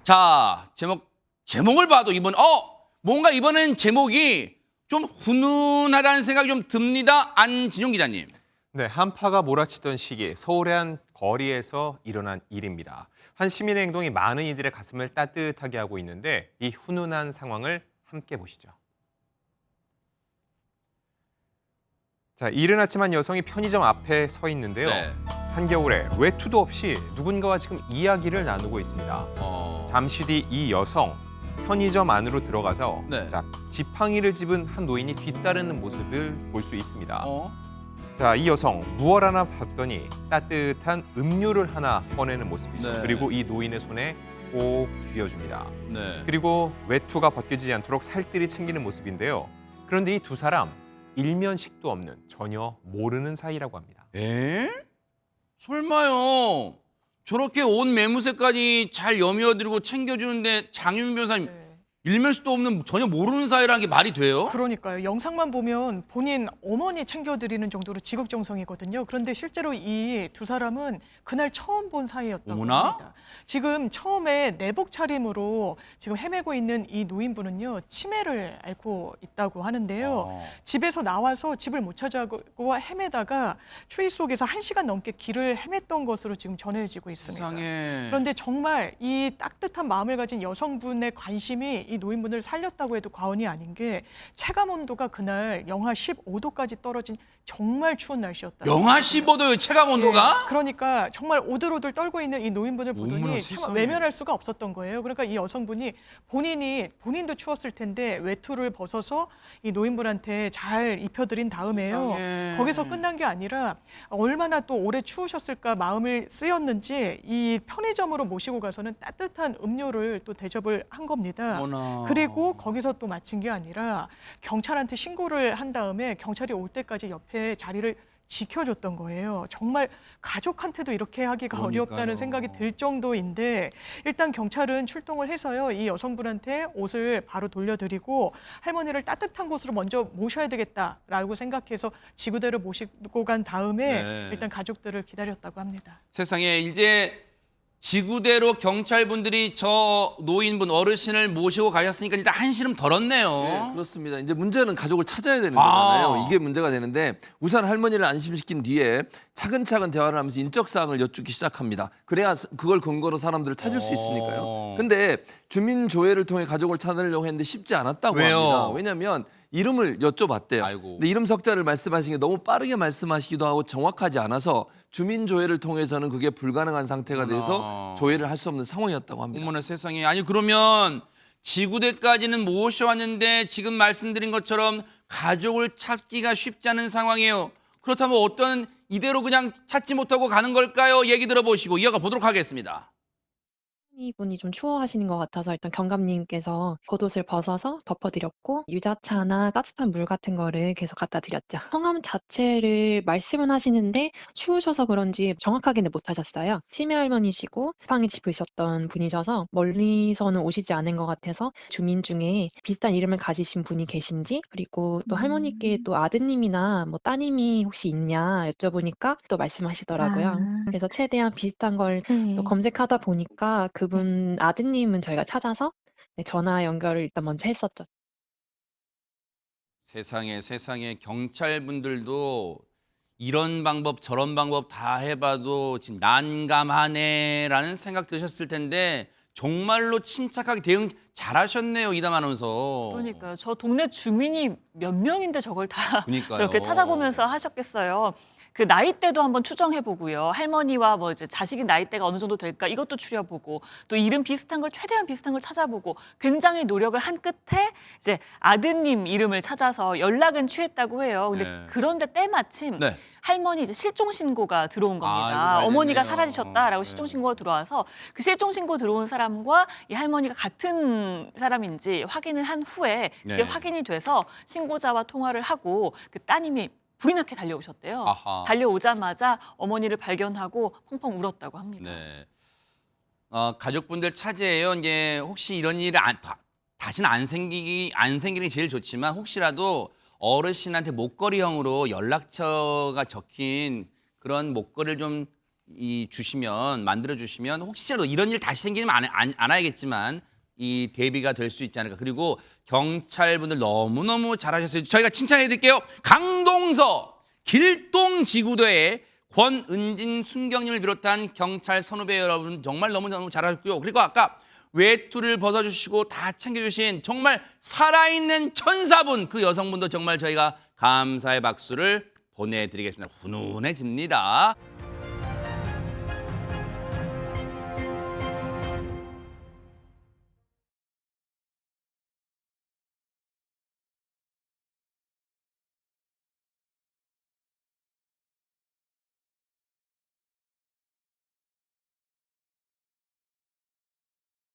자, 제목을 봐도 뭔가 이번엔 제목이 좀 훈훈하다는 생각이 좀 듭니다. 안진용 기자님. 네, 한파가 몰아치던 시기 서울의 한 거리에서 일어난 일입니다. 한 시민의 행동이 많은 이들의 가슴을 따뜻하게 하고 있는데 이 훈훈한 상황을 함께 보시죠. 자, 이른 아침 한 여성이 편의점 앞에 서 있는데요. 네. 한겨울에 외투도 없이 누군가와 지금 이야기를 나누고 있습니다. 잠시 뒤 이 여성 편의점 안으로 들어가서 네. 자, 지팡이를 집은 한 노인이 뒤따르는 모습을 볼 수 있습니다. 어? 자, 이 여성 무얼 하나 봤더니 따뜻한 음료를 하나 꺼내는 모습이죠. 네. 그리고 이 노인의 손에 꼭 쥐어줍니다. 네. 그리고 외투가 벗겨지지 않도록 살뜰히 챙기는 모습인데요. 그런데 이 두 사람 일면식도 없는 전혀 모르는 사이라고 합니다. 에? 설마요. 저렇게 온 매무새까지 잘 여며드리고 챙겨주는데 장윤 변호사님 일면식도 없는 전혀 모르는 사이라는 게 말이 돼요? 그러니까요. 영상만 보면 본인 어머니 챙겨드리는 정도로 지극정성이거든요. 그런데 실제로 이 두 사람은 그날 처음 본 사이였다고 어머나? 합니다. 지금 처음에 내복 차림으로 지금 헤매고 있는 이 노인분은요. 치매를 앓고 있다고 하는데요. 집에서 나와서 집을 못 찾아고 헤매다가 추위 속에서 1시간 넘게 길을 헤맸던 것으로 지금 전해지고 있습니다. 세상에. 그런데 정말 이 따뜻한 마음을 가진 여성분의 관심이 이 노인분을 살렸다고 해도 과언이 아닌 게 체감 온도가 그날 영하 15도까지 떨어진 정말 추운 날씨였다. 영하 15도의 체감 온도가? 그러니까 정말 오들오들 떨고 있는 이 노인분을 어머나, 보더니 참 세상에. 외면할 수가 없었던 거예요. 그러니까 이 여성분이 본인도 추웠을 텐데 외투를 벗어서 이 노인분한테 잘 입혀드린 다음에요. 세상에. 거기서 끝난 게 아니라 얼마나 또 오래 추우셨을까 마음을 쓰였는지 이 편의점으로 모시고 가서는 따뜻한 음료를 또 대접을 한 겁니다. 어머나. 그리고 거기서 또 마친 게 아니라 경찰한테 신고를 한 다음에 경찰이 올 때까지 옆에 자리를 지켜줬던 거예요. 정말 가족한테도 이렇게 하기가 그러니까요. 어렵다는 생각이 들 정도인데 일단 경찰은 출동을 해서요. 이 여성분한테 옷을 바로 돌려드리고 할머니를 따뜻한 곳으로 먼저 모셔야 되겠다라고 생각해서 지구대로 모시고 간 다음에 네. 일단 가족들을 기다렸다고 합니다. 세상에 이제 지구대로 경찰분들이 저 노인분 어르신을 모시고 가셨으니까 일단 한시름 덜었네요. 네, 그렇습니다. 이제 문제는 가족을 찾아야 되는 아. 거잖아요. 이게 문제가 되는데 우선 할머니를 안심시킨 뒤에 차근차근 대화를 하면서 인적 사항을 여쭙기 시작합니다. 그래야 그걸 근거로 사람들을 찾을 수 있으니까요. 근데 주민 조회를 통해 가족을 찾으려고 했는데 쉽지 않았다고 왜요? 합니다. 왜냐하면 이름을 여쭤봤대요. 아이고. 근데 이름 석자를 말씀하신 게 너무 빠르게 말씀하시기도 하고 정확하지 않아서 주민 조회를 통해서는 그게 불가능한 상태가 돼서 조회를 할 수 없는 상황이었다고 합니다. 어머나 세상에. 아니 그러면 지구대까지는 모셔왔는데 지금 말씀드린 것처럼 가족을 찾기가 쉽지 않은 상황이에요. 그렇다면 어떤 이대로 그냥 찾지 못하고 가는 걸까요? 얘기 들어보시고 이어가 보도록 하겠습니다. 분이 좀 추워하시는 것 같아서 일단 경감님께서 겉옷을 벗어서 덮어드렸고 유자차나 따뜻한 물 같은 거를 계속 갖다 드렸죠. 성함 자체를 말씀은 하시는데 추우셔서 그런지 정확하게는 못 하셨어요. 치매 할머니시고 지팡이 짚으셨던 분이셔서 멀리서는 오시지 않은 것 같아서 주민 중에 비슷한 이름을 가지신 분이 계신지 그리고 또 할머니께 또 아드님이나 뭐 따님이 혹시 있냐 여쭤보니까 또 말씀하시더라고요. 그래서 최대한 비슷한 걸 또 검색하다 보니까 그분 아드님은 저희가 찾아서 전화 연결을 일단 먼저 했었죠. 세상에 경찰분들도 이런 방법 저런 방법 다 해봐도 지금 난감하네라는 생각 드셨을 텐데 정말로 침착하게 대응 잘하셨네요, 이담 아나운서. 그러니까요. 저 동네 주민이 몇 명인데 저걸 다 그러니까요. 저렇게 찾아보면서 하셨겠어요. 그 나이대도 한번 추정해보고요. 할머니와 뭐 이제 자식이 나이대가 어느 정도 될까 이것도 추려보고 또 이름 비슷한 걸 최대한 비슷한 걸 찾아보고 굉장히 노력을 한 끝에 이제 아드님 이름을 찾아서 연락은 취했다고 해요. 근데 네. 그런데 때마침 네. 할머니 이제 실종 신고가 들어온 이거 겁니다. 잘 어머니가 됐네요. 사라지셨다라고 네. 실종 신고가 들어와서 그 실종 신고 들어온 사람과 이 할머니가 같은 사람인지 확인을 한 후에 그게 네. 확인이 돼서 신고자와 통화를 하고 그 따님이 불이 나게 달려오셨대요. 아하. 달려오자마자 어머니를 발견하고 펑펑 울었다고 합니다. 네. 가족분들 차지해요. 이제 혹시 이런 일이 다시는 안 생기는 게 제일 좋지만 혹시라도 어르신한테 목걸이형으로 연락처가 적힌 그런 목걸이를 좀 주시면 만들어 주시면 혹시라도 이런 일 다시 생기면 안 와야겠지만 이 대비가 될 수 있지 않을까. 그리고 경찰분들 너무너무 잘하셨어요. 저희가 칭찬해 드릴게요. 강동서 길동지구대의 권은진 순경님을 비롯한 경찰 선후배 여러분 정말 너무너무 잘하셨고요. 그리고 아까 외투를 벗어주시고 다 챙겨주신 정말 살아있는 천사분, 그 여성분도 정말 저희가 감사의 박수를 보내드리겠습니다. 훈훈해집니다.